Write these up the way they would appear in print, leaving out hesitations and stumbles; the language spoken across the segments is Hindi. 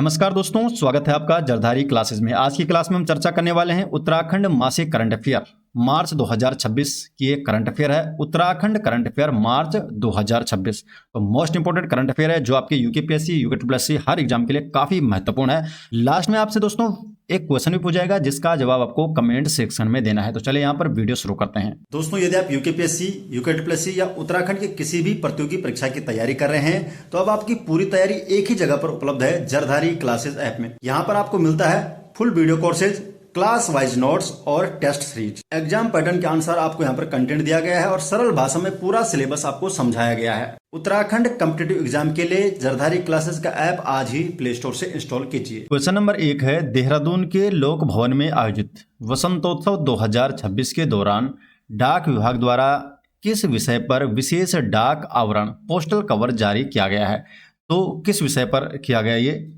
नमस्कार दोस्तों, स्वागत है आपका जरधारी क्लासेस में। आज की क्लास में हम चर्चा करने वाले हैं उत्तराखंड मासिक करंट अफेयर मार्च 2026 की एक करंट अफेयर है। उत्तराखंड करंट अफेयर मार्च 2026 तो मोस्ट इंपोर्टेंट करंट अफेयर है जो आपके यूकेपीएससी यूकेट्रिपलएससी हर एग्जाम के लिए काफी महत्वपूर्ण है। लास्ट में आपसे दोस्तों एक क्वेश्चन भी पूछा जाएगा जिसका जवाब आपको कमेंट सेक्शन में देना है। तो चलिए यहाँ पर वीडियो शुरू करते हैं। दोस्तों, यदि आप यूकेपीएससी यूकेट्रिपलएससी या उत्तराखंड के किसी भी प्रतियोगी परीक्षा की तैयारी कर रहे हैं तो अब आपकी पूरी तैयारी एक ही जगह पर उपलब्ध है, जरधारी क्लासेस ऐप में। यहाँ पर आपको मिलता है full video courses, class wise notes और टेस्ट सीरीज। एग्जाम पैटर्न के अनुसार आपको यहाँ पर कंटेंट दिया गया है और सरल भाषा में पूरा सिलेबस आपको समझाया गया है। उत्तराखंड कॉम्पिटिटिव एग्जाम के लिए जरधारी क्लासेस का ऐप आज ही प्ले स्टोर से इंस्टॉल कीजिए। क्वेश्चन नंबर 1 है, देहरादून के लोक भवन में आयोजित वसंतोत्सव 2026 के दौरान डाक विभाग द्वारा किस विषय पर विशेष डाक आवरण पोस्टल कवर जारी किया गया है? तो किस विषय पर किया गया ये?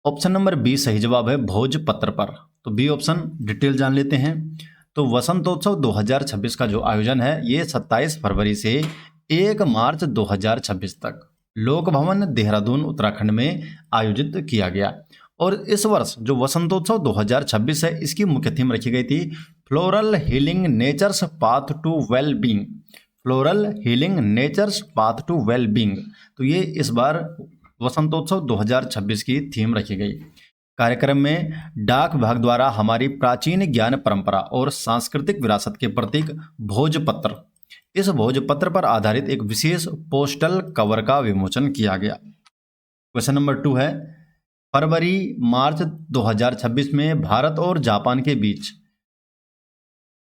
ऑप्शन नंबर बी सही जवाब है, भोजपत्र पर। तो बी ऑप्शन डिटेल जान लेते हैं। तो वसंतोत्सव 2026 का जो आयोजन है ये 27 फरवरी से 1 मार्च 2026 तक लोक भवन देहरादून उत्तराखंड में आयोजित किया गया। और इस वर्ष जो वसंतोत्सव 2026 है इसकी मुख्य थीम रखी गई थी floral healing nature's path to well being. Floral healing nature's path to well being, तो ये इस बार वसंतोत्सव 2026 की थीम रखी गई। कार्यक्रम में डाक विभाग द्वारा हमारी प्राचीन ज्ञान परंपरा और सांस्कृतिक विरासत के प्रतीक भोजपत्र, इस भोजपत्र पर आधारित एक विशेष पोस्टल कवर का विमोचन किया गया। क्वेश्चन नंबर 2 है, फरवरी मार्च 2026 में भारत और जापान के बीच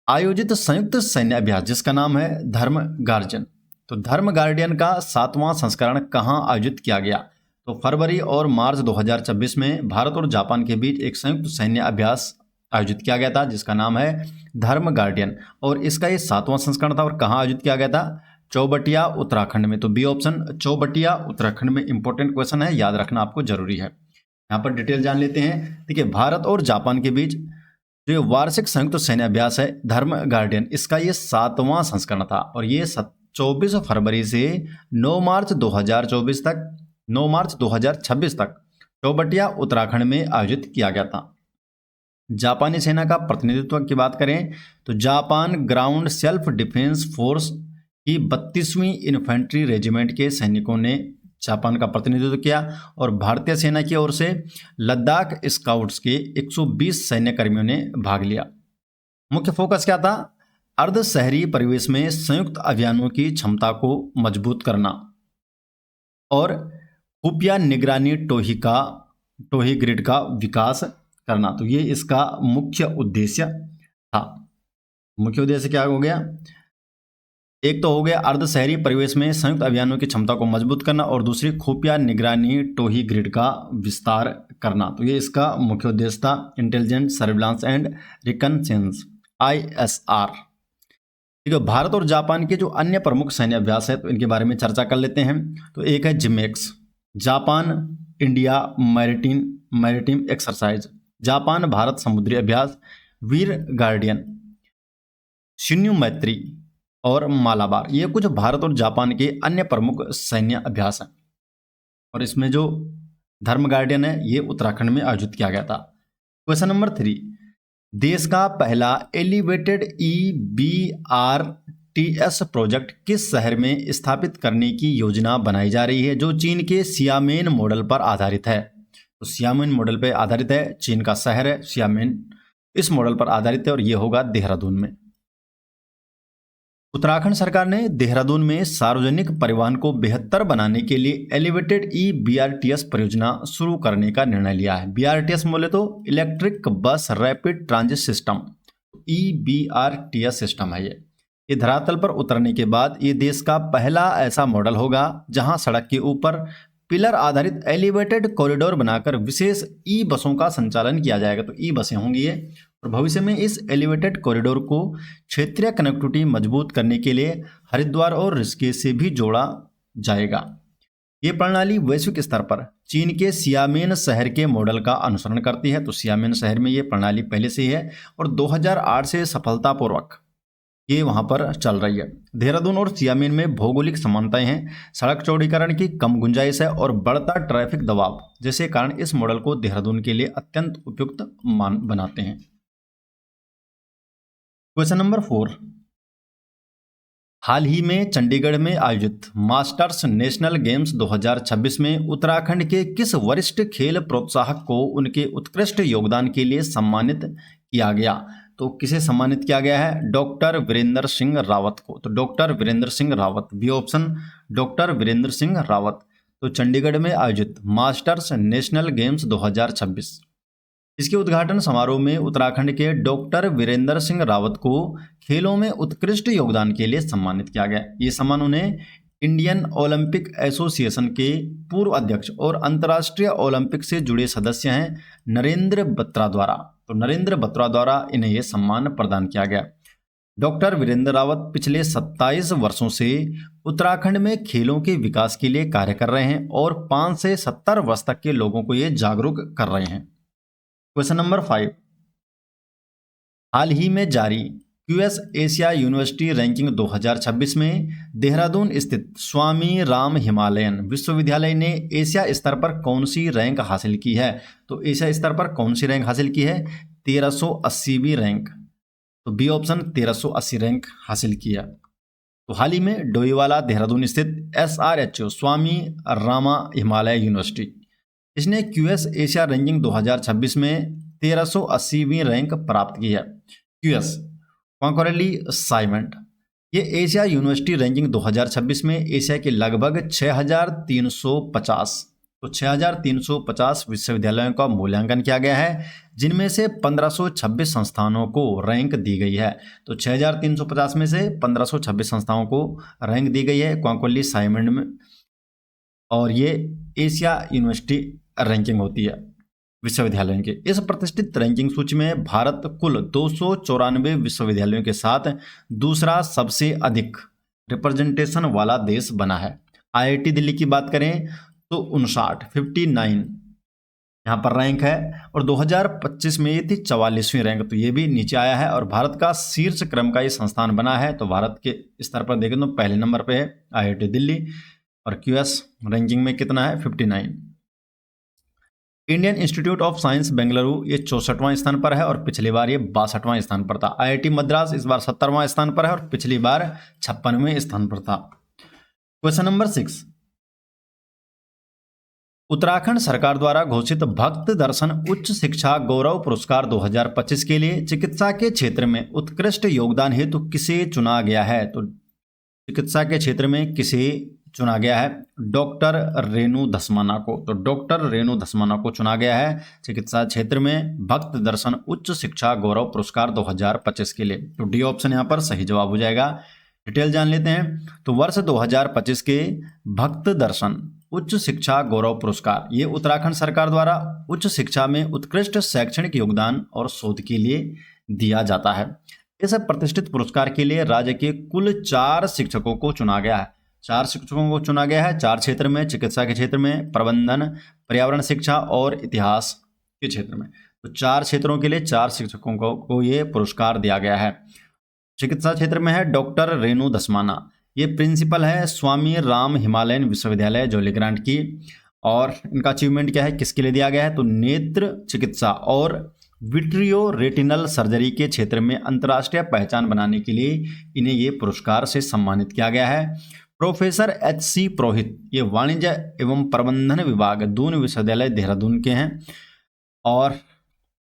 आयोजित संयुक्त सैन्य अभ्यास जिसका नाम है धर्म गार्जियन, तो धर्म गार्डियन का 7वां संस्करण कहाँ आयोजित किया गया? तो फरवरी और मार्च 2026 में भारत और जापान के बीच एक संयुक्त सैन्य अभ्यास आयोजित किया गया था जिसका नाम है धर्म गार्डियन, और इसका ये 7वां संस्करण था। और कहाँ आयोजित किया गया था? चौबटिया उत्तराखंड में। तो बी ऑप्शन चौबटिया उत्तराखंड में इंपॉर्टेंट क्वेश्चन है, याद रखना आपको जरूरी है। यहाँ पर डिटेल जान लेते हैं। देखिए, भारत और जापान के बीच जो वार्षिक संयुक्त सैन्य अभ्यास है धर्म गार्डियन, इसका ये 7वां संस्करण था और ये 24 फरवरी से 9 मार्च 2026 तक चौबटिया उत्तराखंड में आयोजित किया गया था। जापानी सेना का प्रतिनिधित्व की बात करें तो Japan ground self defence force की 32वीं इन्फेंट्री रेजिमेंट के सैनिकों ने जापान का प्रतिनिधित्व किया और भारतीय सेना की ओर से लद्दाख स्काउट्स के 120 सैन्य कर्मियों ने भाग लिया। मुख्य फोकस क्या था? अर्ध शहरी परिवेश में संयुक्त अभियानों की क्षमता को मजबूत करना और खुफिया निगरानी टोही ग्रिड का विकास करना। तो ये इसका मुख्य उद्देश्य था। मुख्य उद्देश्य क्या हो गया? एक तो हो गया अर्ध शहरी परिवेश में संयुक्त अभियानों की क्षमता को मजबूत करना और दूसरी खुफिया निगरानी टोही ग्रिड का विस्तार करना। तो ये इसका मुख्य उद्देश्य था। Intelligent surveillance and reconnaissance ISR। ठीक है, भारत और जापान के जो अन्य प्रमुख सैन्य अभ्यास है तो इनके बारे में चर्चा कर लेते हैं। तो एक है JIMEX, Japan India maritime exercise, Japan Bharat समुद्री अभ्यास, वीर गार्डियन, शिन्यू मैत्री और मालाबार। ये कुछ भारत और जापान के अन्य प्रमुख सैन्य अभ्यास हैं और इसमें जो धर्म गार्डियन है ये उत्तराखंड में आयोजित किया गया था। क्वेश्चन नंबर 3, देश का पहला एलिवेटेड EBRTS प्रोजेक्ट किस शहर में स्थापित करने की योजना बनाई जा रही है जो चीन के सियामेन मॉडल पर आधारित है? तो सियामेन मॉडल पर आधारित है, चीन का शहर है सियामेन, इस मॉडल पर आधारित है और ये होगा देहरादून में। उत्तराखंड सरकार ने देहरादून में सार्वजनिक परिवहन को बेहतर बनाने के लिए एलिवेटेड EBRTS परियोजना शुरू करने का निर्णय लिया है। BRTS बोले तो electric bus rapid transit system, EBRTS system है ये धरातल पर उतरने के बाद ये देश का पहला ऐसा मॉडल होगा जहां सड़क के ऊपर पिलर आधारित एलिवेटेड कॉरिडोर बनाकर विशेष बसों का संचालन किया जाएगा। तो बसें होंगी ये, और भविष्य में इस एलिवेटेड कॉरिडोर को क्षेत्रीय कनेक्टिविटी मजबूत करने के लिए हरिद्वार और ऋषिकेश से भी जोड़ा जाएगा। ये प्रणाली वैश्विक स्तर पर चीन के सियामेन शहर के मॉडल का अनुसरण करती है। तो सियामेन शहर में ये प्रणाली पहले से ही है और 2008 से सफलतापूर्वक ये वहां पर चल रही है। देहरादून और सियामिन में भौगोलिक समानताएं हैं, सड़क चौड़ीकरण की कम गुंजाइश है और बढ़ता ट्रैफिक दबाव जैसे कारण इस मॉडल को देहरादून के लिए अत्यंत उपयुक्त मान बनाते हैं। क्वेश्चन नंबर 4, हाल ही में चंडीगढ़ में आयोजित मास्टर्स नेशनल गेम्स 2026 में उत्तराखंड के किस वरिष्ठ खेल प्रोत्साहक को उनके उत्कृष्ट योगदान के लिए सम्मानित किया गया? तो किसे सम्मानित किया गया है? डॉक्टर वीरेंद्र सिंह रावत को। तो doctor Virendra Singh Rawat, B option doctor Virendra Singh Rawat. तो चंडीगढ़ में आयोजित मास्टर्स नेशनल गेम्स 2026, इसके उद्घाटन समारोह में उत्तराखंड के डॉक्टर वीरेंद्र सिंह रावत को खेलों में उत्कृष्ट योगदान के लिए सम्मानित किया गया। ये सम्मान उन्हें इंडियन ओलंपिक एसोसिएशन के पूर्व अध्यक्ष और अंतर्राष्ट्रीय ओलंपिक से जुड़े सदस्य हैं नरेंद्र बत्रा द्वारा। तो नरेंद्र बत्रा द्वारा इन्हें यह सम्मान प्रदान किया गया। डॉक्टर वीरेंद्र रावत पिछले 27 वर्षों से उत्तराखंड में खेलों के विकास के लिए कार्य कर रहे हैं और 5 से 70 वर्ष तक के लोगों को ये जागरूक कर रहे हैं। क्वेश्चन नंबर 5, हाल ही में जारी क्यूएस एशिया यूनिवर्सिटी रैंकिंग 2026 में देहरादून स्थित स्वामी राम हिमालयन विश्वविद्यालय ने एशिया स्तर पर कौन सी रैंक हासिल की है? तो एशिया स्तर पर कौन सी रैंक हासिल की है? 1380वीं रैंक। तो बी ऑप्शन 1380 रैंक हासिल किया। तो हाल ही में डोईवाला देहरादून स्थित SRHO स्वामी रामा हिमालय यूनिवर्सिटी, इसने क्यूएस एशिया रैंकिंग 2026 में 1380वीं रैंक प्राप्त की है। क्यूएस कॉन्करेंटली असाइनमेंट, ये एशिया यूनिवर्सिटी रैंकिंग 2026 में एशिया के लगभग 6350, तो 6350 विश्वविद्यालयों का मूल्यांकन किया गया है, जिनमें से 1526 संस्थानों को रैंक दी गई है। तो 6350 में से 1526 संस्थाओं को रैंक दी गई है कॉन्करेंटली असाइनमेंट में, और ये एशिया यूनिवर्सिटी रैंकिंग होती है विश्वविद्यालयों की। इस प्रतिष्ठित रैंकिंग सूची में भारत कुल 294 विश्वविद्यालयों के साथ दूसरा सबसे अधिक रिप्रेजेंटेशन वाला देश बना है। आईआईटी दिल्ली की बात करें तो 59 यहाँ पर रैंक है, और 2025 में ये थी 44वीं रैंक, तो ये भी नीचे आया है और भारत का शीर्ष क्रम का ये संस्थान बना है। तो भारत के स्तर पर देखें तो पहले नंबर पे है आईआईटी दिल्ली, और क्यूएस रैंकिंग में कितना है? 59। Indian institute of science Bengaluru ये 64वां स्थान पर है और पिछली बार ये 62वां स्थान पर था। आईआईटी मद्रास इस बार 70वां स्थान पर है और पिछली बार 56वें स्थान पर था। क्वेश्चन नंबर 6, उत्तराखंड सरकार द्वारा घोषित भक्त दर्शन उच्च शिक्षा गौरव पुरस्कार 2025 के लिए चिकित्सा के क्षेत्र में उत्कृष्ट योगदान हेतु किसे चुना गया है? तो चिकित्सा के क्षेत्र में किसे चुना गया है? डॉक्टर रेणु धस्माना को। तो डॉक्टर रेणु धस्माना को चुना गया है चिकित्सा क्षेत्र में भक्त दर्शन उच्च शिक्षा गौरव पुरस्कार 2025 के लिए। तो डी ऑप्शन यहाँ पर सही जवाब हो जाएगा। डिटेल जान लेते हैं। तो वर्ष 2025 के भक्त दर्शन उच्च शिक्षा गौरव पुरस्कार ये उत्तराखंड सरकार द्वारा उच्च शिक्षा में उत्कृष्ट शैक्षणिक योगदान और शोध के लिए दिया जाता है। इस प्रतिष्ठित पुरस्कार के लिए राज्य के कुल 4 शिक्षकों को चुना गया है। 4 शिक्षकों को चुना गया है 4 क्षेत्र में, चिकित्सा के क्षेत्र में, प्रबंधन, पर्यावरण शिक्षा और इतिहास के क्षेत्र में। तो 4 क्षेत्रों के लिए 4 शिक्षकों को ये पुरस्कार दिया गया है। चिकित्सा क्षेत्र में है डॉक्टर रेणु धस्माना, ये प्रिंसिपल है स्वामी राम हिमालयन विश्वविद्यालय जोलीग्रांट की, और इनका अचीवमेंट क्या है, किसके लिए दिया गया है? तो नेत्र चिकित्सा और विट्रियो रेटिनल सर्जरी के क्षेत्र में अंतर्राष्ट्रीय पहचान बनाने के लिए इन्हें ये पुरस्कार से सम्मानित किया गया है। प्रोफेसर HC पुरोहित ये वाणिज्य एवं प्रबंधन विभाग दून विश्वविद्यालय देहरादून के हैं, और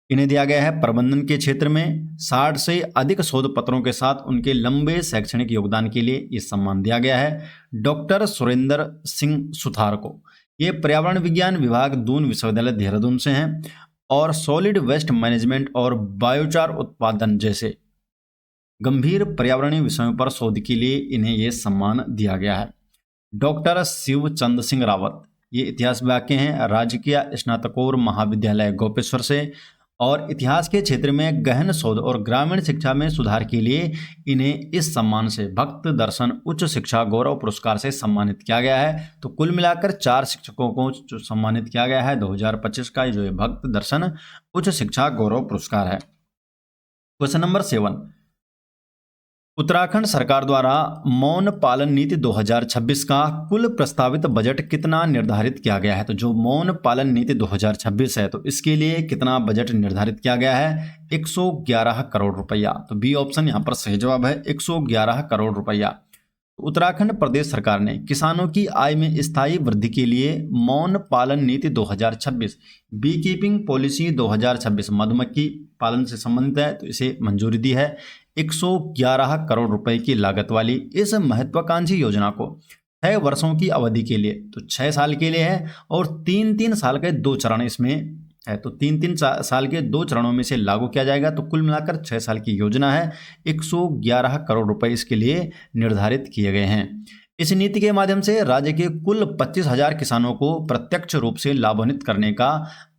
इन्हें दिया गया है प्रबंधन के क्षेत्र में 60 से अधिक शोध पत्रों के साथ उनके लंबे शैक्षणिक योगदान के लिए ये सम्मान दिया गया है। डॉक्टर सुरेंद्र सिंह सुथार को ये पर्यावरण विज्ञान विभाग दून विश्वविद्यालय देहरादून से हैं, और सॉलिड वेस्ट मैनेजमेंट और बायोचार उत्पादन जैसे गंभीर पर्यावरणीय विषयों पर शोध के लिए इन्हें यह सम्मान दिया गया है। डॉक्टर शिवचंद सिंह रावत ये इतिहास विभाग के हैं, राजकीय स्नातकोर महाविद्यालय गोपेश्वर से, और इतिहास के क्षेत्र में गहन शोध और ग्रामीण शिक्षा में सुधार के लिए इन्हें इस सम्मान से भक्त दर्शन उच्च शिक्षा गौरव पुरस्कार से सम्मानित किया गया है। तो कुल मिलाकर 4 शिक्षकों को जो सम्मानित किया गया है 2025 का जो है भक्त दर्शन उच्च शिक्षा गौरव पुरस्कार है। क्वेश्चन नंबर 7, उत्तराखंड सरकार द्वारा मौन पालन नीति 2026 का कुल प्रस्तावित बजट कितना निर्धारित किया गया है? तो जो मौन पालन नीति 2026 है तो इसके लिए कितना बजट निर्धारित किया गया है? 111 करोड़ रुपया। तो बी ऑप्शन यहाँ पर सही जवाब है, 111 करोड़ रुपया। उत्तराखंड प्रदेश सरकार ने किसानों की आय में स्थायी वृद्धि के लिए मौन पालन नीति 2026 बी कीपिंग पॉलिसी 2026 मधुमक्खी पालन से संबंधित है तो इसे मंजूरी दी है। 111 करोड़ रुपए की लागत वाली इस महत्वाकांक्षी योजना को 6 वर्षों की अवधि के लिए, तो 6 साल के लिए है और 3-3 साल के 2 चरण इसमें है, तो 3-3 साल के 2 चरणों में से लागू किया जाएगा। तो कुल मिलाकर 6 साल की योजना है। 111 करोड़ रुपए इसके लिए निर्धारित किए गए हैं। इस नीति के माध्यम से राज्य के कुल 25,000 किसानों को प्रत्यक्ष रूप से लाभान्वित करने का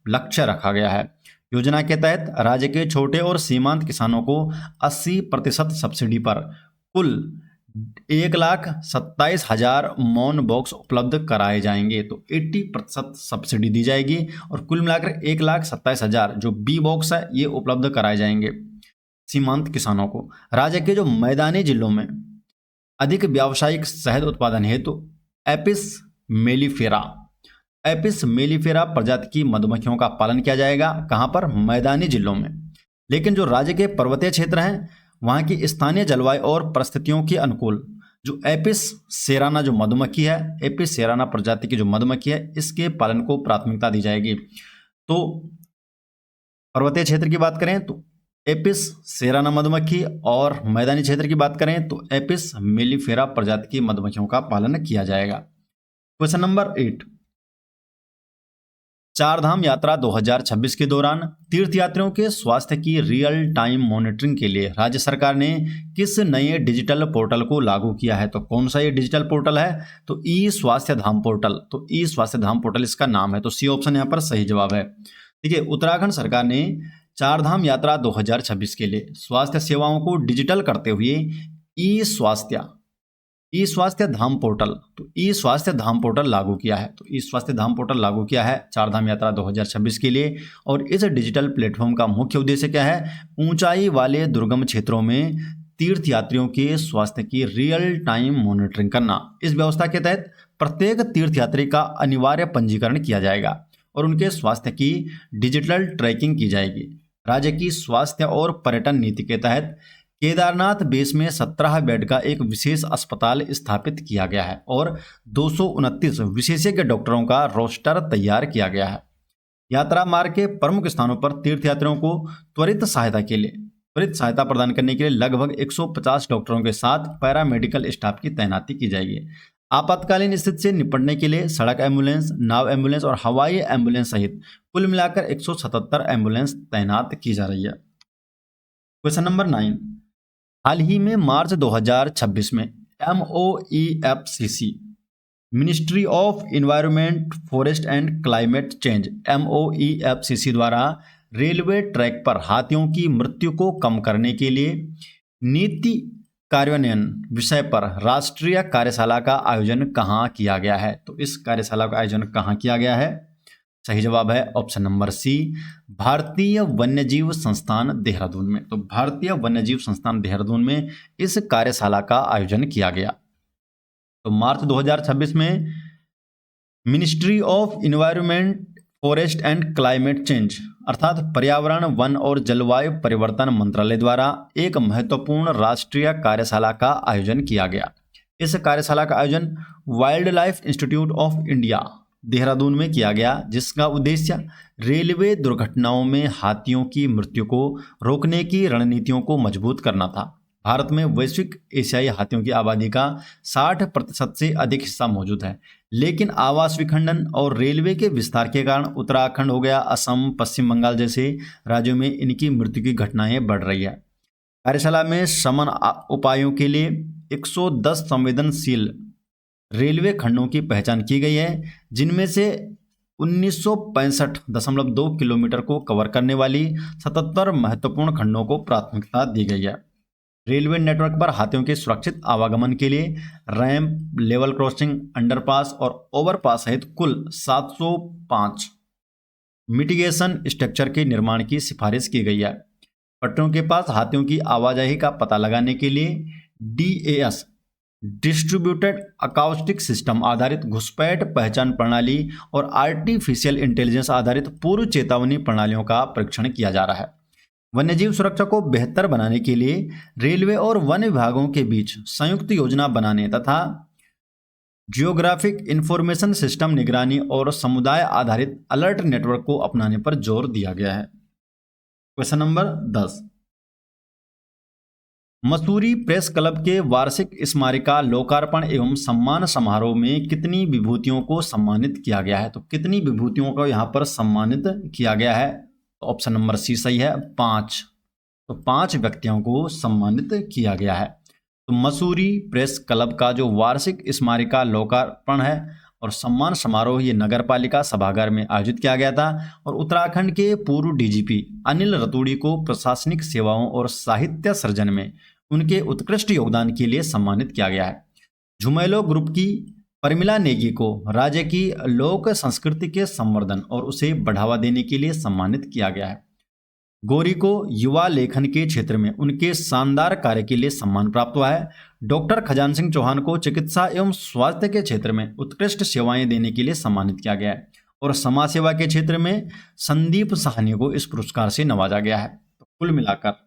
लक्ष्य रखा गया है। योजना के तहत राज्य के छोटे और सीमांत किसानों को 80% सब्सिडी पर कुल 1,27,000 मौन बॉक्स उपलब्ध कराए जाएंगे। तो 80% सब्सिडी दी जाएगी और कुल मिलाकर 1,27,000 जो बी बॉक्स है ये उपलब्ध कराए जाएंगे सीमांत किसानों को। राज्य के जो मैदानी जिलों में अधिक व्यावसायिक शहद उत्पादन हेतु एपिस मेलिफेरा प्रजाति की मधुमक्खियों का पालन किया जाएगा। कहाँ पर? मैदानी जिलों में। लेकिन जो राज्य के पर्वतीय क्षेत्र हैं वहाँ की स्थानीय जलवायु और परिस्थितियों के अनुकूल जो एपिस सेराना जो मधुमक्खी है, एपिस सेराना प्रजाति की जो मधुमक्खी है, इसके पालन को प्राथमिकता दी जाएगी। तो पर्वतीय क्षेत्र की बात करें तो एपिस सेराना मधुमक्खी और मैदानी क्षेत्र की बात करें तो एपिस मेलिफेरा प्रजाति की मधुमक्खियों का पालन किया जाएगा। क्वेश्चन नंबर 8, चारधाम यात्रा 2026 के दौरान तीर्थयात्रियों के स्वास्थ्य की रियल टाइम मॉनिटरिंग के लिए राज्य सरकार ने किस नए डिजिटल पोर्टल को लागू किया है? तो कौन सा ये डिजिटल पोर्टल है? तो ई स्वास्थ्य धाम पोर्टल। तो ई स्वास्थ्य धाम पोर्टल इसका नाम है। तो सी ऑप्शन यहाँ पर सही जवाब है। देखिए, उत्तराखंड सरकार ने चारधाम यात्रा 2026 के लिए स्वास्थ्य सेवाओं को डिजिटल करते हुए ई स्वास्थ्य धाम पोर्टल, तो ई स्वास्थ्य धाम पोर्टल लागू किया है। तो ई स्वास्थ्य धाम पोर्टल लागू किया है चारधाम यात्रा 2026 के लिए। और इस डिजिटल प्लेटफॉर्म का मुख्य उद्देश्य क्या है? ऊंचाई वाले दुर्गम क्षेत्रों में तीर्थयात्रियों के स्वास्थ्य की रियल टाइम मॉनिटरिंग करना। इस व्यवस्था के तहत प्रत्येक तीर्थयात्री का अनिवार्य पंजीकरण किया जाएगा और उनके स्वास्थ्य की डिजिटल ट्रैकिंग की जाएगी। राज्य की स्वास्थ्य और पर्यटन नीति के तहत केदारनाथ बेस में 17 बेड का एक विशेष अस्पताल स्थापित किया गया है और 229 विशेषज्ञ डॉक्टरों का रोस्टर तैयार किया गया है। यात्रा मार्ग के प्रमुख स्थानों पर तीर्थयात्रियों को त्वरित सहायता प्रदान करने के लिए लगभग 150 डॉक्टरों के साथ पैरामेडिकल स्टाफ की तैनाती की जाएगी। आपातकालीन स्थिति से निपटने के लिए सड़क एम्बुलेंस, नाव एम्बुलेंस और हवाई एम्बुलेंस सहित कुल मिलाकर 177 एम्बुलेंस तैनात की जा रही है। क्वेश्चन नंबर 9, हाल ही में मार्च 2026 में MOEFCC ministry of environment forest and climate change MOEFCC द्वारा रेलवे ट्रैक पर हाथियों की मृत्यु को कम करने के लिए नीति कार्यान्वयन विषय पर राष्ट्रीय कार्यशाला का आयोजन कहाँ किया गया है? तो इस कार्यशाला का आयोजन कहाँ किया गया है? सही जवाब है ऑप्शन नंबर सी, भारतीय वन्यजीव संस्थान देहरादून में। तो भारतीय वन्यजीव संस्थान देहरादून में इस कार्यशाला का आयोजन किया गया। तो मार्च 2026 में ministry of environment forest and climate change अर्थात पर्यावरण, वन और जलवायु परिवर्तन मंत्रालय द्वारा एक महत्वपूर्ण राष्ट्रीय कार्यशाला का आयोजन किया गया। इस कार्यशाला का आयोजन wild life institute of India Dehradun में किया गया, जिसका उद्देश्य रेलवे दुर्घटनाओं में हाथियों की मृत्यु को रोकने की रणनीतियों को मजबूत करना था। भारत में वैश्विक एशियाई हाथियों की आबादी का 60% से अधिक हिस्सा मौजूद है, लेकिन आवास विखंडन और रेलवे के विस्तार के कारण उत्तराखंड हो गया, असम, पश्चिम बंगाल जैसे राज्यों में इनकी मृत्यु की घटनाएं बढ़ रही है। कार्यशाला में शमन उपायों के लिए 110 संवेदनशील रेलवे खंडों की पहचान की गई है, जिनमें से 1965.2 किलोमीटर को कवर करने वाली 77 महत्वपूर्ण खंडों को प्राथमिकता दी गई है। रेलवे नेटवर्क पर हाथियों के सुरक्षित आवागमन के लिए रैंप, लेवल क्रॉसिंग, अंडरपास और ओवरपास सहित कुल 705 मिटिगेशन स्ट्रक्चर के निर्माण की सिफारिश की गई है। पटरियों के पास हाथियों की आवाजाही का पता लगाने के लिए DAS डिस्ट्रीब्यूटेड अकाउस्टिक सिस्टम आधारित घुसपैठ पहचान प्रणाली और आर्टिफिशियल इंटेलिजेंस आधारित पूर्व चेतावनी प्रणालियों का परीक्षण किया जा रहा है। वन्यजीव सुरक्षा को बेहतर बनाने के लिए रेलवे और वन विभागों के बीच संयुक्त योजना बनाने तथा जियोग्राफिक इंफॉर्मेशन सिस्टम निगरानी और समुदाय आधारित अलर्ट नेटवर्क को अपनाने पर जोर दिया गया है। Question number 10, Mussoorie press club के वार्षिक स्मारिका लोकार्पण एवं सम्मान समारोह में कितनी विभूतियों को सम्मानित किया गया है? तो कितनी विभूतियों को यहाँ पर सम्मानित किया गया है? तो ऑप्शन नंबर सी सही है, 5। तो 5 व्यक्तियों को सम्मानित किया गया है। तो मसूरी प्रेस क्लब का जो वार्षिक स्मारिका लोकार्पण है और सम्मान समारोह ये नगर पालिका सभागार में आयोजित किया गया था और उत्तराखंड के पूर्व DGP अनिल रतूड़ी को प्रशासनिक सेवाओं और साहित्य सृजन में उनके उत्कृष्ट योगदान के लिए सम्मानित किया गया है। झुमैलो ग्रुप की परमिला नेगी को राज्य की लोक संस्कृति के संवर्धन और उसे बढ़ावा देने के लिए सम्मानित किया गया है। गौरी को युवा लेखन के क्षेत्र में उनके शानदार कार्य के लिए सम्मान प्राप्त हुआ है। डॉक्टर खजान सिंह चौहान को चिकित्सा एवं स्वास्थ्य के क्षेत्र में उत्कृष्ट सेवाएं देने के लिए सम्मानित किया गया है और समाज सेवा के क्षेत्र में संदीप साहनी को इस पुरस्कार से नवाजा गया है। तो कुल मिलाकर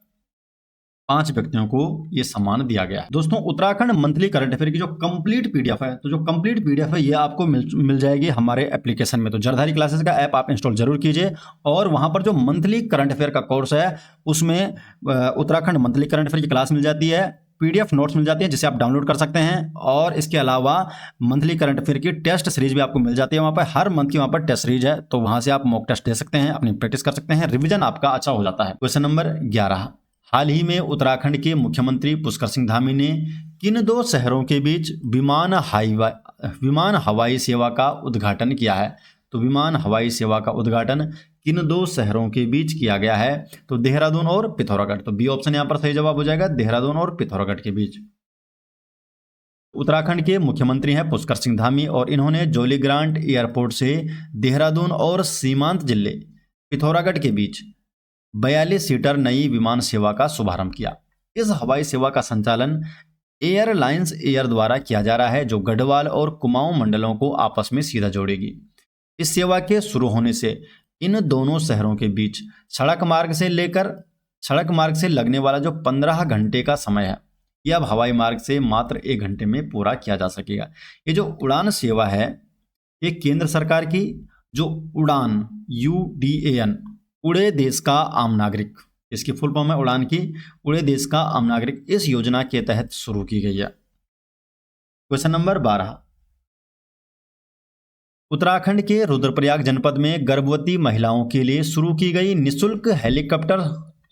5 व्यक्तियों को यह सम्मान दिया गया है। दोस्तों, उत्तराखंड मंथली करंट अफेयर की जो कंप्लीट PDF है, तो जो कंप्लीट PDF है ये आपको मिल जाएगी हमारे एप्लीकेशन में। तो जरधारी क्लासेस का ऐप आप इंस्टॉल जरूर कीजिए और वहां पर जो मंथली करंट अफेयर का कोर्स है उसमें उत्तराखंड मंथली करंट अफेयर की क्लास मिल जाती है, PDF नोट्स मिल जाती है जिसे आप डाउनलोड कर सकते हैं और इसके अलावा मंथली करंट अफेयर की टेस्ट सीरीज भी आपको मिल जाती है। वहाँ पर हर मंथ की वहाँ पर टेस्ट सीरीज है, तो वहाँ से आप मॉक टेस्ट दे सकते हैं, अपनी प्रैक्टिस कर सकते हैं, रिविजन आपका अच्छा हो जाता है। क्वेश्चन नंबर 11, हाल ही में उत्तराखंड के मुख्यमंत्री पुष्कर सिंह धामी ने किन 2 शहरों के बीच विमान हवाई सेवा का उद्घाटन किया है? तो विमान हवाई सेवा का उद्घाटन किन 2 शहरों के बीच किया गया है? तो देहरादून और पिथौरागढ़। तो बी ऑप्शन यहाँ पर सही जवाब हो जाएगा, देहरादून और पिथौरागढ़ के बीच। उत्तराखंड के मुख्यमंत्री हैं पुष्कर सिंह धामी और इन्होंने जोलीग्रांट एयरपोर्ट से देहरादून और सीमांत जिले पिथौरागढ़ के बीच 42 सीटर नई विमान सेवा का शुभारंभ किया। इस हवाई सेवा का संचालन एयरलाइंस एयर द्वारा किया जा रहा है जो गढ़वाल और कुमाऊं मंडलों को आपस में सीधा जोड़ेगी। इस सेवा के शुरू होने से इन दोनों शहरों के बीच सड़क मार्ग से लगने वाला जो 15 घंटे का समय है यह अब हवाई मार्ग से मात्र 1 घंटे में पूरा किया जा सकेगा। ये जो उड़ान सेवा है ये केंद्र सरकार की जो उड़ान UDAN उड़े देश का आम नागरिक, इसकी फुल फॉर्म है उड़ान की, उड़े देश का आम नागरिक, इस योजना के तहत शुरू की गई है। क्वेश्चन नंबर 12, उत्तराखंड के रुद्रप्रयाग जनपद में गर्भवती महिलाओं के लिए शुरू की गई निःशुल्क हेलीकॉप्टर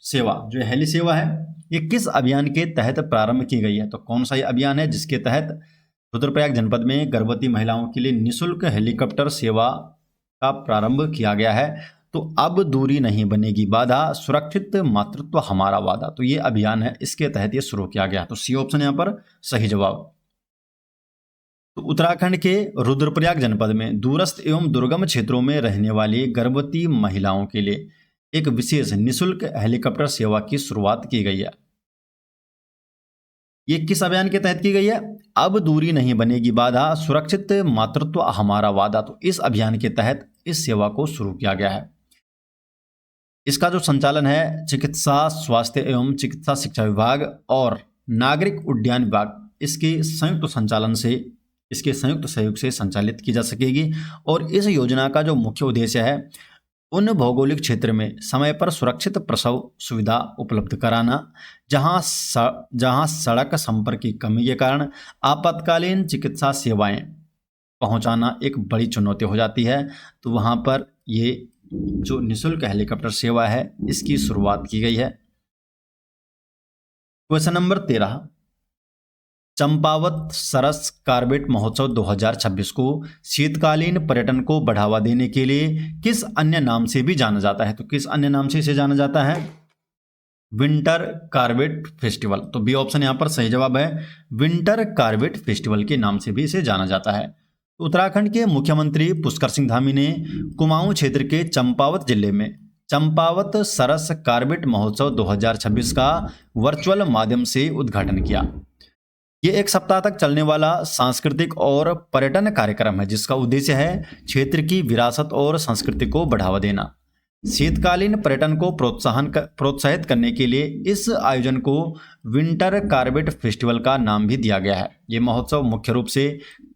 सेवा, जो हेली सेवा है, ये किस अभियान के तहत प्रारंभ की गई है? तो कौन सा ये अभियान है जिसके तहत रुद्रप्रयाग जनपद में गर्भवती महिलाओं के लिए निःशुल्क हेलीकॉप्टर सेवा का प्रारंभ किया गया है? तो अब दूरी नहीं बनेगी बाधा, सुरक्षित मातृत्व हमारा वादा। तो ये अभियान है, इसके तहत ये शुरू किया गया। तो सी ऑप्शन यहाँ पर सही जवाब। तो उत्तराखंड के रुद्रप्रयाग जनपद में दूरस्थ एवं दुर्गम क्षेत्रों में रहने वाली गर्भवती महिलाओं के लिए एक विशेष निःशुल्क हेलीकॉप्टर सेवा की शुरुआत की गई है। ये किस अभियान के तहत की गई है? अब दूरी नहीं बनेगी बाधा, सुरक्षित मातृत्व हमारा वादा। तो इस अभियान के तहत इस सेवा को शुरू किया गया है। इसका जो संचालन है चिकित्सा स्वास्थ्य एवं चिकित्सा शिक्षा विभाग और नागरिक उड्डयन विभाग, इसके संयुक्त सहयोग से संचालित की जा सकेगी। और इस योजना का जो मुख्य उद्देश्य है उन भौगोलिक क्षेत्र में समय पर सुरक्षित प्रसव सुविधा उपलब्ध कराना जहां सड़क संपर्क की कमी के कारण आपातकालीन चिकित्सा सेवाएं पहुंचाना एक बड़ी चुनौती हो जाती है। तो वहां पर ये जो निःशुल्क हेलीकॉप्टर सेवा है इसकी शुरुआत की गई है। क्वेश्चन नंबर 13, चंपावत सरस कार्बेट महोत्सव 2026 को शीतकालीन पर्यटन को बढ़ावा देने के लिए किस अन्य नाम से भी जाना जाता है? तो किस अन्य नाम से इसे जाना जाता है? Winter Corbett festival. तो बी ऑप्शन यहाँ पर सही जवाब है, विंटर कार्बेट फेस्टिवल के नाम से भी इसे जाना जाता है। उत्तराखंड के मुख्यमंत्री पुष्कर सिंह धामी ने कुमाऊं क्षेत्र के चंपावत जिले में चंपावत सरस कार्बेट महोत्सव 2026 का वर्चुअल माध्यम से उद्घाटन किया। ये एक सप्ताह तक चलने वाला सांस्कृतिक और पर्यटन कार्यक्रम है जिसका उद्देश्य है क्षेत्र की विरासत और संस्कृति को बढ़ावा देना। शीतकालीन पर्यटन को प्रोत्साहित करने के लिए इस आयोजन को विंटर कार्बेट फेस्टिवल का नाम भी दिया गया है। ये महोत्सव मुख्य रूप से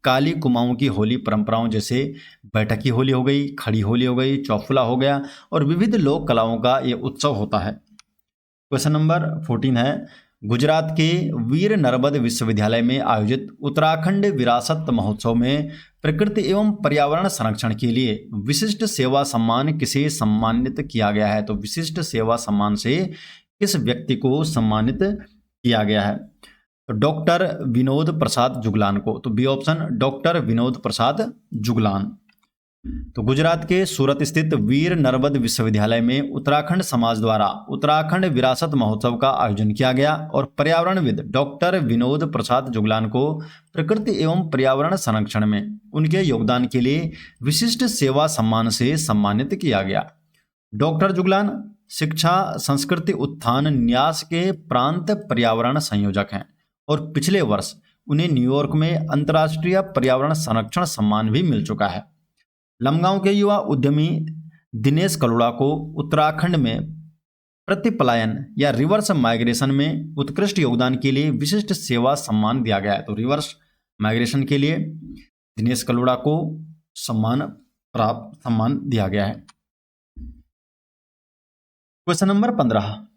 काली कुमाऊं की होली परंपराओं जैसे बैठकी होली हो गई, खड़ी होली हो गई, चौफुला हो गया और विविध लोक कलाओं का ये उत्सव होता है। क्वेश्चन नंबर 14 है, गुजरात के वीर नर्मद विश्वविद्यालय में आयोजित उत्तराखंड विरासत महोत्सव में प्रकृति एवं पर्यावरण संरक्षण के लिए विशिष्ट सेवा सम्मान किसे सम्मानित किया गया है? तो विशिष्ट सेवा सम्मान से किस व्यक्ति को सम्मानित किया गया है? तो डॉक्टर विनोद प्रसाद जुगलान को। तो B option doctor Vinod Prasad Juglan. तो गुजरात के सूरत स्थित वीर नर्मद विश्वविद्यालय में उत्तराखंड समाज द्वारा उत्तराखंड विरासत महोत्सव का आयोजन किया गया और पर्यावरणविद डॉक्टर विनोद प्रसाद जुगलान को प्रकृति एवं पर्यावरण संरक्षण में उनके योगदान के लिए विशिष्ट सेवा सम्मान से सम्मानित किया गया। डॉक्टर जुगलान शिक्षा संस्कृति उत्थान न्यास के प्रांत पर्यावरण संयोजक हैं और पिछले वर्ष उन्हें न्यूयॉर्क में अंतर्राष्ट्रीय पर्यावरण संरक्षण सम्मान भी मिल चुका है। लमगांव के युवा उद्यमी दिनेश कलोड़ा को उत्तराखंड में प्रतिपलायन या रिवर्स माइग्रेशन में उत्कृष्ट योगदान के लिए विशिष्ट सेवा सम्मान दिया गया है। तो रिवर्स माइग्रेशन के लिए दिनेश कलोड़ा को सम्मान दिया गया है। क्वेश्चन नंबर 15,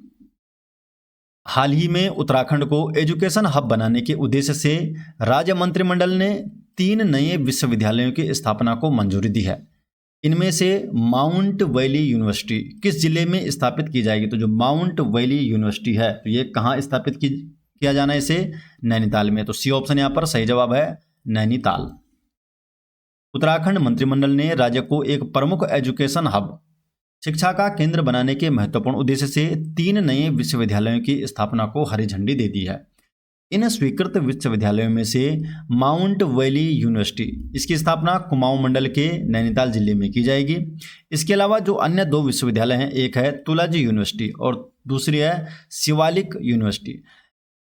हाल ही में उत्तराखंड को एजुकेशन हब बनाने के उद्देश्य से राज्य मंत्रिमंडल ने 3 नए विश्वविद्यालयों की स्थापना को मंजूरी दी है। इनमें से माउंट वैली यूनिवर्सिटी किस जिले में स्थापित की जाएगी? तो जो माउंट वैली यूनिवर्सिटी है तो ये कहाँ स्थापित किया जाना है? इसे नैनीताल में। तो सी ऑप्शन यहाँ पर सही जवाब है नैनीताल। उत्तराखंड मंत्रिमंडल ने राज्य को एक प्रमुख एजुकेशन हब शिक्षा का केंद्र बनाने के महत्वपूर्ण उद्देश्य से 3 नए विश्वविद्यालयों की स्थापना को हरी झंडी दे दी है। इन स्वीकृत विश्वविद्यालयों में से माउंट वैली यूनिवर्सिटी इसकी स्थापना कुमाऊं मंडल के नैनीताल जिले में की जाएगी। इसके अलावा जो अन्य 2 विश्वविद्यालय हैं, एक है तुलाजी यूनिवर्सिटी और दूसरी है शिवालिक यूनिवर्सिटी,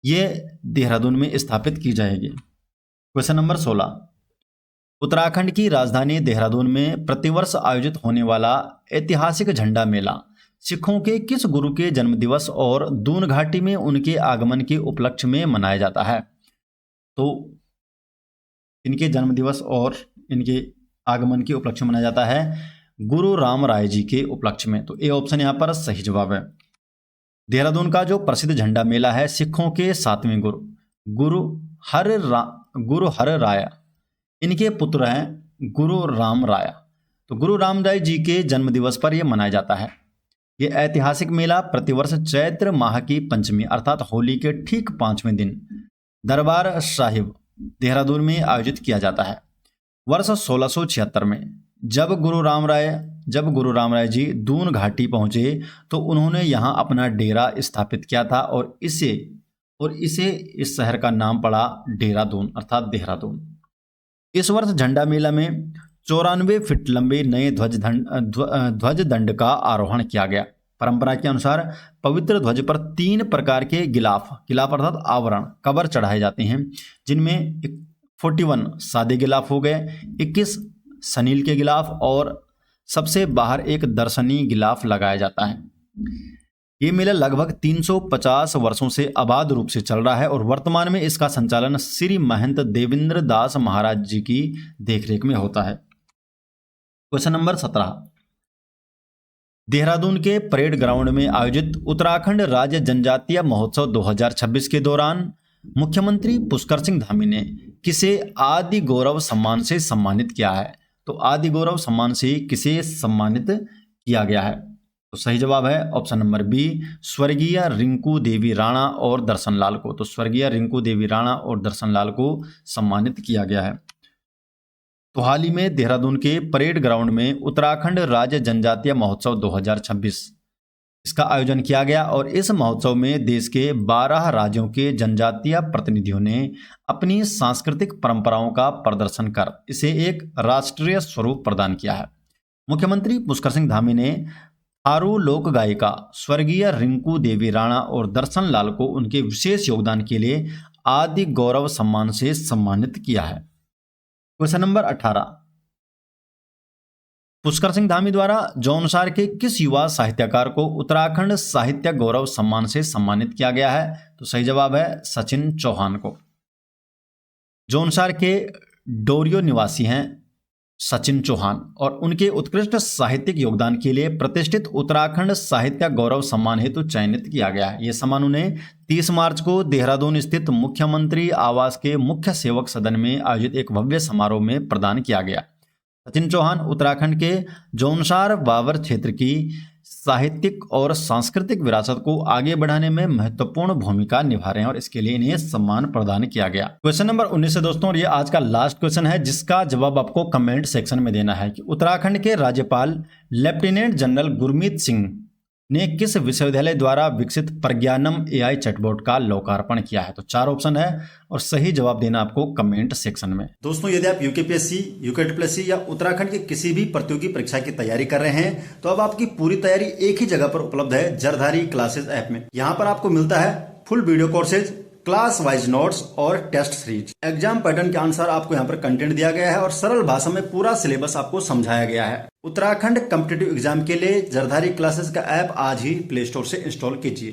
ये देहरादून में स्थापित की जाएगी। क्वेश्चन नंबर 16, उत्तराखंड की राजधानी देहरादून में प्रतिवर्ष आयोजित होने वाला ऐतिहासिक झंडा मेला सिखों के किस गुरु के जन्मदिवस और दून घाटी में उनके आगमन के उपलक्ष्य में मनाया जाता है? तो इनके जन्मदिवस और इनके आगमन के उपलक्ष्य में मनाया जाता है गुरु राम राय जी के उपलक्ष्य में। तो ए ऑप्शन यहाँ पर सही जवाब है। देहरादून का जो प्रसिद्ध झंडा मेला है सिखों के 7वें गुरु हर राय, इनके पुत्र हैं गुरु राम राय। तो गुरु राम राय जी के जन्मदिवस पर यह मनाया जाता है। ये ऐतिहासिक मेला प्रतिवर्ष चैत्र माह की पंचमी अर्थात होली के ठीक 5वें दिन दरबार साहिब देहरादून में आयोजित किया जाता है। वर्ष 1676 में जब गुरु राम राय जी दून घाटी पहुंचे तो उन्होंने यहाँ अपना डेरा स्थापित किया था और इसे इस शहर का नाम पड़ा देहरादून अर्थात देहरादून। इस वर्ष झंडा मेला में 94 फीट लंबे नए ध्वज दंड का आरोहण किया गया। परंपरा के अनुसार पवित्र ध्वज पर 3 प्रकार के गिलाफ अर्थात आवरण कवर चढ़ाए जाते हैं, जिनमें 41 सादे गिलाफ हो गए, 21 सनील के गिलाफ और सबसे बाहर एक दर्शनी गिलाफ लगाया जाता है। ये मेला लगभग 350 वर्षों से अबाध रूप से चल रहा है और वर्तमान में इसका संचालन श्री महंत देवेंद्र दास महाराज जी की देखरेख में होता है। क्वेश्चन नंबर 17, देहरादून के परेड ग्राउंड में आयोजित उत्तराखंड राज्य जनजातीय महोत्सव 2026 के दौरान मुख्यमंत्री पुष्कर सिंह धामी ने किसे आदि गौरव सम्मान से सम्मानित किया है? तो आदि गौरव सम्मान से किसे सम्मानित किया गया है? तो सही जवाब है ऑप्शन नंबर बी स्वर्गीय रिंकू देवी राणा और दर्शन लाल को। तो स्वर्गीय रिंकू देवी राणा और दर्शन लाल को सम्मानित किया गया है। तो हाल ही में देहरादून के परेड ग्राउंड में उत्तराखंड राज्य जनजातीय महोत्सव 2026 इसका आयोजन किया गया और इस महोत्सव में देश के 12 राज्यों के जनजातीय प्रतिनिधियों ने अपनी सांस्कृतिक परंपराओं का प्रदर्शन कर इसे एक राष्ट्रीय स्वरूप प्रदान किया है। मुख्यमंत्री पुष्कर सिंह धामी ने थारू लोक गायिका स्वर्गीय रिंकू देवी राणा और दर्शन लाल को उनके विशेष योगदान के लिए आदि गौरव सम्मान से सम्मानित किया है? क्वेश्चन नंबर 18, पुष्कर सिंह धामी द्वारा जौनसार के किस युवा साहित्यकार को उत्तराखंड साहित्य गौरव सम्मान से सम्मानित किया गया है? तो सही जवाब है सचिन चौहान को। जौनसार के डोरियो निवासी हैं सचिन चौहान और उनके उत्कृष्ट साहित्यिक योगदान के लिए प्रतिष्ठित उत्तराखंड साहित्य गौरव सम्मान हेतु चयनित किया गया है। यह सम्मान उन्हें 30 मार्च को देहरादून स्थित मुख्यमंत्री आवास के मुख्य सेवक सदन में आयोजित एक भव्य समारोह में प्रदान किया गया। सचिन चौहान उत्तराखंड के जौनसार बावर क्षेत्र की साहित्यिक और सांस्कृतिक विरासत को आगे बढ़ाने में महत्वपूर्ण भूमिका निभा रहे हैं और इसके लिए इन्हें सम्मान प्रदान किया गया। क्वेश्चन नंबर 19 है दोस्तों, और ये आज का लास्ट क्वेश्चन है जिसका जवाब आपको कमेंट सेक्शन में देना है कि उत्तराखंड के राज्यपाल लेफ्टिनेंट जनरल गुरमीत सिंह ने किस विश्वविद्यालय द्वारा विकसित प्रज्ञानम AI चैटबॉट का लोकार्पण किया है? तो 4 ऑप्शन है और सही जवाब देना आपको कमेंट सेक्शन में। दोस्तों, यदि आप यूकेपीएससी, यूकेटीपीएससी या उत्तराखंड की किसी भी प्रतियोगी परीक्षा की तैयारी कर रहे हैं तो अब आपकी पूरी तैयारी एक ही जगह पर उपलब्ध है, जरधारी क्लासेस ऐप में। यहाँ पर आपको मिलता है full video courses, class wise notes और टेस्ट सीरीज। एग्जाम पैटर्न के अनुसार आपको यहाँ पर कंटेंट दिया गया है और सरल भाषा में पूरा सिलेबस आपको समझाया गया है। उत्तराखंड कॉम्पिटिटिव एग्जाम के लिए जरधारी क्लासेस का ऐप आज ही प्ले स्टोर से इंस्टॉल कीजिए।